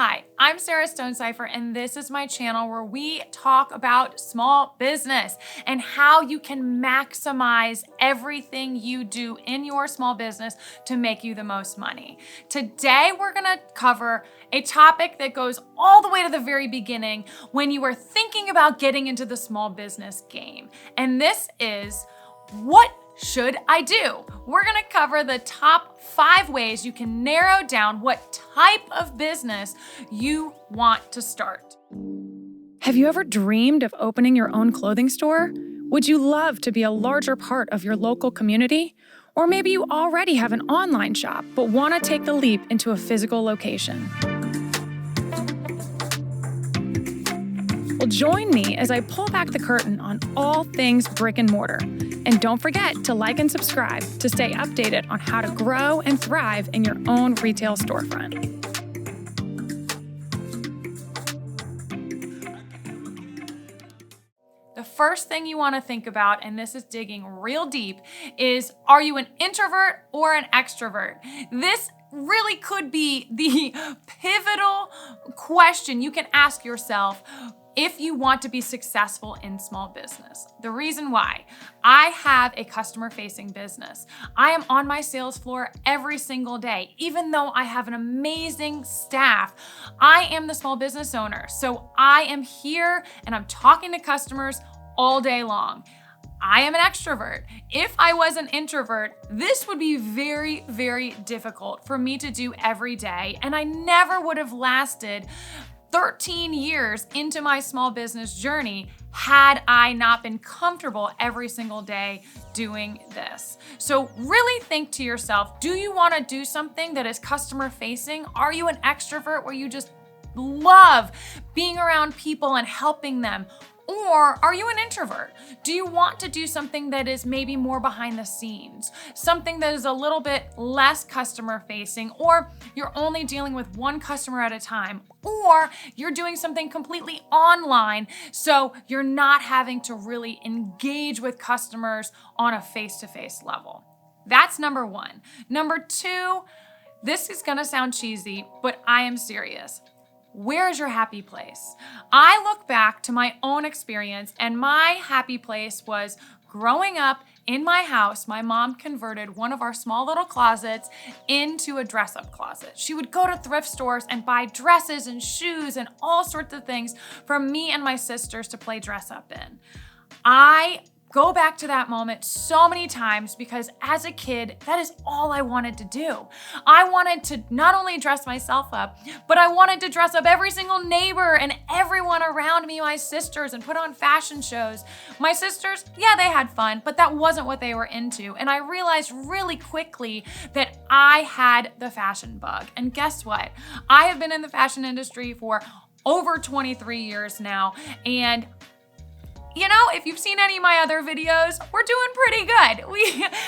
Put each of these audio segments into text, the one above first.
Hi, I'm Sarah Stonecipher, and this is my channel where we talk about small business and how you can maximize everything you do in your small business to make you the most money. Today, we're gonna cover a topic that goes all the way to the very beginning when you are thinking about getting into the small business game. And this is, what should I do? We're gonna cover the top 5 ways you can narrow down what type of business you want to start. Have you ever dreamed of opening your own clothing store? Would you love to be a larger part of your local community? Or maybe you already have an online shop but want to take the leap into a physical location. Well, join me as I pull back the curtain on all things brick and mortar. And don't forget to like and subscribe to stay updated on how to grow and thrive in your own retail storefront. The first thing you want to think about, and this is digging real deep, is are you an introvert or an extrovert? This really could be the pivotal question you can ask yourself if you want to be successful in small business. The reason why: I have a customer-facing business. I am on my sales floor every single day. Even though I have an amazing staff, I am the small business owner. So I am here and I'm talking to customers all day long. I am an extrovert. If I was an introvert, this would be very, very difficult for me to do every day, and I never would have lasted 13 years into my small business journey had I not been comfortable every single day doing this. So really think to yourself, do you want to do something that is customer facing? Are you an extrovert where you just love being around people and helping them? Or are you an introvert? Do you want to do something that is maybe more behind the scenes? Something that is a little bit less customer facing, or you're only dealing with one customer at a time, or you're doing something completely online so you're not having to really engage with customers on a face-to-face level. That's number 1. Number 2, this is gonna sound cheesy, but I am serious. Where is your happy place? I look back to my own experience, and my happy place was growing up in my house. My mom converted one of our small little closets into a dress-up closet. She would go to thrift stores and buy dresses and shoes and all sorts of things for me and my sisters to play dress up in. I go back to that moment so many times because as a kid, that is all I wanted to do. I wanted to not only dress myself up, but I wanted to dress up every single neighbor and everyone around me, my sisters, and put on fashion shows. My sisters, yeah, they had fun, but that wasn't what they were into. And I realized really quickly that I had the fashion bug. And guess what? I have been in the fashion industry for over 23 years now, and you know, if you've seen any of my other videos, we're doing pretty good.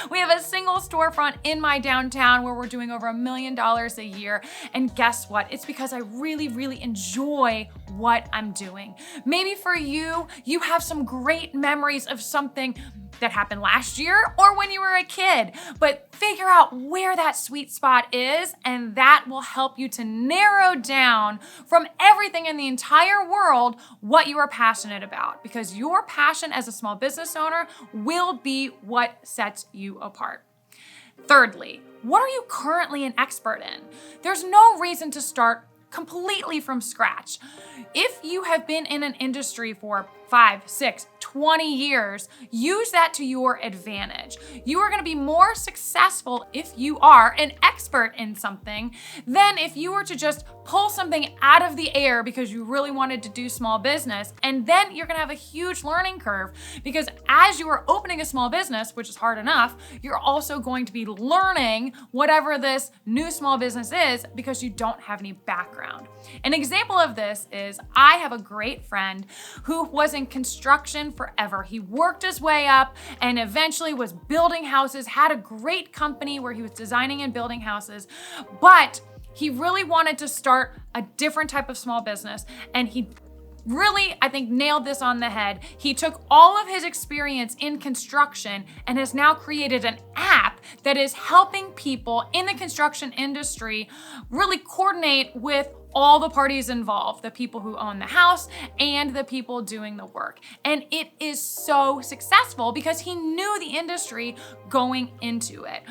We have a single storefront in my downtown where we're doing over $1 million a year. And guess what? It's because I really, really enjoy what I'm doing. Maybe for you, you have some great memories of something that happened last year or when you were a kid, but figure out where that sweet spot is, and that will help you to narrow down from everything in the entire world what you are passionate about, because your passion as a small business owner will be what sets you apart. Thirdly, what are you currently an expert in? There's no reason to start completely from scratch. If you have been in an industry for 5, 6, 20 years, use that to your advantage. You are gonna be more successful if you are an expert in something than if you were to just pull something out of the air because you really wanted to do small business. And then you're gonna have a huge learning curve because as you are opening a small business, which is hard enough, you're also going to be learning whatever this new small business is because you don't have any background. An example of this is I have a great friend who was in construction forever. He worked his way up and eventually was building houses, had a great company where he was designing and building houses, but he really wanted to start a different type of small business, and he really, I think, nailed this on the head. He took all of his experience in construction and has now created an app that is helping people in the construction industry really coordinate with all the parties involved, the people who own the house and the people doing the work. And it is so successful because he knew the industry going into it.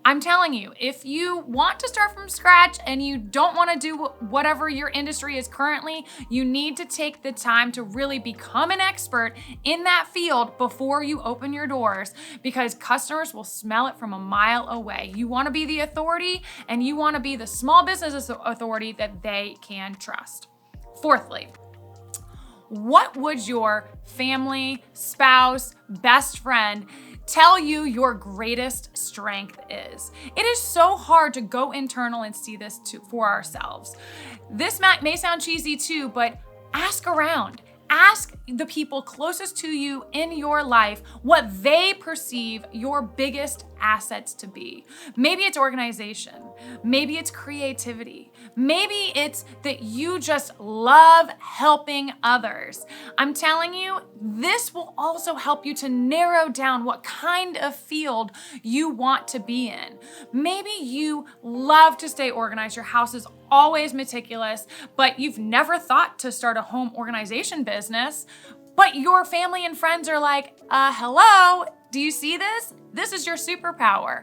I'm telling you, if you want to start from scratch and you don't want to do whatever your industry is currently, you need to take the time to really become an expert in that field before you open your doors, because customers will smell it from a mile away. You want to be the authority, and you want to be the small business authority that they can trust. Fourthly, what would your family, spouse, best friend tell you your greatest strength is? It is so hard to go internal and see this for ourselves. This may sound cheesy too, but ask around. Ask the people closest to you in your life what they perceive your biggest assets to be. Maybe it's organization. Maybe it's creativity. Maybe it's that you just love helping others. I'm telling you, this will also help you to narrow down what kind of field you want to be in. Maybe you love to stay organized. Your house is always meticulous, but you've never thought to start a home organization business, but your family and friends are like, hello, do you see this? This is your superpower.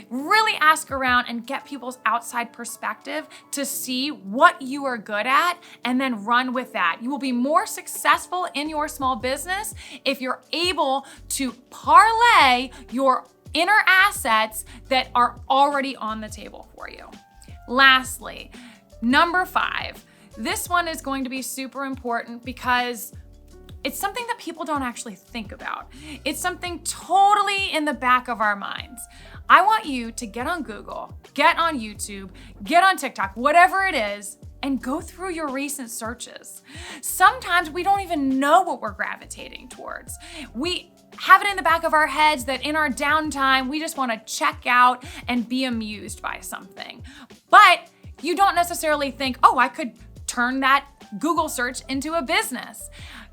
Really ask around and get people's outside perspective to see what you are good at, and then run with that. You will be more successful in your small business if you're able to parlay your inner assets that are already on the table for you. Lastly, number 5. This one is going to be super important because it's something that people don't actually think about. It's something totally in the back of our minds. I want you to get on Google, get on YouTube, get on TikTok, whatever it is, and go through your recent searches. Sometimes we don't even know what we're gravitating towards. We have it in the back of our heads that in our downtime, we just want to check out and be amused by something. But you don't necessarily think, oh, I could turn that Google search into a business.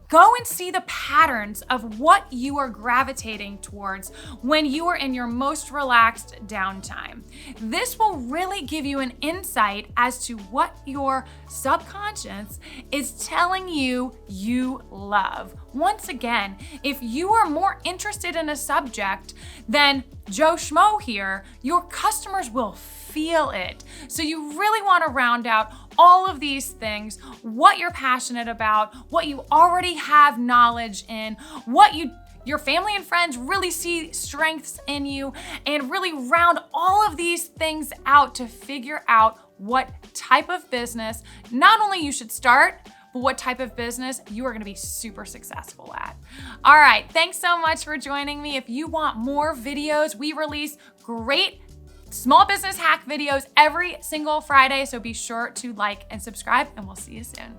Go and see the patterns of what you are gravitating towards when you are in your most relaxed downtime. This will really give you an insight as to what your subconscious is telling you you love. Once again, if you are more interested in a subject than Joe Schmo here, your customers will feel it. So you really want to round out all of these things, what you're passionate about, what you already have knowledge in, what your family and friends really see strengths in you, and really round all of these things out to figure out what type of business not only you should start, but what type of business you are going to be super successful at. All right, thanks so much for joining me. If you want more videos, we release great small business hack videos every single Friday, so be sure to like and subscribe, and we'll see you soon.